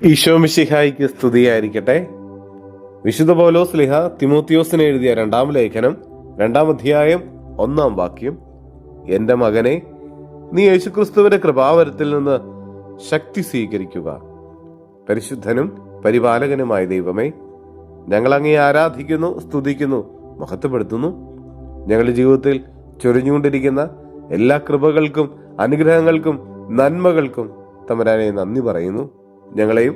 ഈശോ മിശിഹായിക്ക് സ്തുതിയായിരിക്കട്ടെ. വിശുദ്ധ പൗലോസ് സ്ലീഹ തിമോത്തിയോസിന് എഴുതിയ 2-ാം ലേഖനം 2-ാം അധ്യായം 1-ാം വാക്യം: എന്റെ മകനെ, നീ യേശുക്രിസ്തുവിന്റെ കൃപാവരത്തിൽ നിന്ന് ശക്തി സ്വീകരിക്കുക. പരിശുദ്ധനും പരിപാലകനുമായ ദൈവമേ, ഞങ്ങൾ അങ്ങയെ ആരാധിക്കുന്നു, സ്തുതിക്കുന്നു, മഹത്വപ്പെടുത്തുന്നു. ഞങ്ങളുടെ ജീവിതത്തിൽ ചൊരിഞ്ഞുകൊണ്ടിരിക്കുന്ന എല്ലാ കൃപകൾക്കും അനുഗ്രഹങ്ങൾക്കും നന്മകൾക്കും തമ്പുരാനെ നന്ദി പറയുന്നു. ഞങ്ങളെയും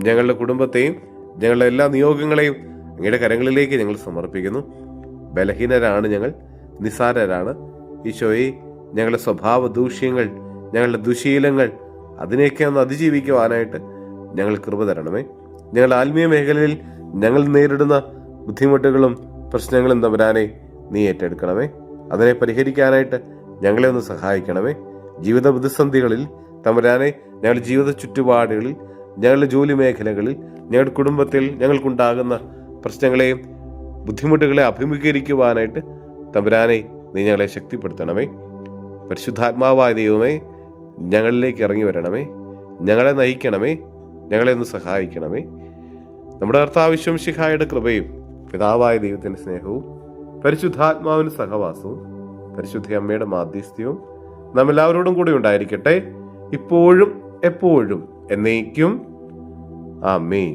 ഞങ്ങളുടെ കുടുംബത്തെയും ഞങ്ങളുടെ എല്ലാ നിയോഗങ്ങളെയും അങ്ങയുടെ കരങ്ങളിലേക്ക് ഞങ്ങൾ സമർപ്പിക്കുന്നു. ബലഹീനരാണ് ഞങ്ങൾ, നിസ്സാരരാണ്. ഈശോയെ, ഞങ്ങളുടെ സ്വഭാവ ദൂഷ്യങ്ങൾ, ഞങ്ങളുടെ ദുശീലങ്ങൾ, അതിനെയൊക്കെ ഒന്ന് അതിജീവിക്കുവാനായിട്ട് ഞങ്ങൾ കൃപ തരണമേ. ഞങ്ങളുടെ ആത്മീയ മേഖലയിൽ ഞങ്ങൾ നേരിടുന്ന ബുദ്ധിമുട്ടുകളും പ്രശ്നങ്ങളും തമ്പുരാനെ നീ ഏറ്റെടുക്കണമേ. അതിനെ പരിഹരിക്കാനായിട്ട് ഞങ്ങളെ ഒന്ന് സഹായിക്കണമേ. ജീവിത പ്രതിസന്ധികളിൽ തമ്പുരാനെ, ഞങ്ങളുടെ ജീവിത ചുറ്റുപാടുകളിൽ, ഞങ്ങളുടെ ജോലി മേഖലകളിൽ, ഞങ്ങളുടെ കുടുംബത്തിൽ ഞങ്ങൾക്കുണ്ടാകുന്ന പ്രശ്നങ്ങളെയും ബുദ്ധിമുട്ടുകളെ അഭിമുഖീകരിക്കുവാനായിട്ട് തമ്പുരാനെ നീ ഞങ്ങളെ ശക്തിപ്പെടുത്തണമേ. പരിശുദ്ധാത്മാവായ ദൈവമേ, ഞങ്ങളിലേക്ക് ഇറങ്ങി വരണമേ. ഞങ്ങളെ നയിക്കണമേ, ഞങ്ങളെ ഒന്ന് സഹായിക്കണമേ. നമ്മുടെ കർത്താവ് ഈശോ മിശിഹായുടെ കൃപയും പിതാവായ ദൈവത്തിന്റെ സ്നേഹവും പരിശുദ്ധാത്മാവിന്റെ സഹവാസവും പരിശുദ്ധ അമ്മയുടെ മാധ്യസ്ഥ്യവും നമ്മെല്ലാവരോടും കൂടി ഉണ്ടായിരിക്കട്ടെ, ഇപ്പോഴും എപ്പോഴും എന്നേക്കും. ആമേൻ.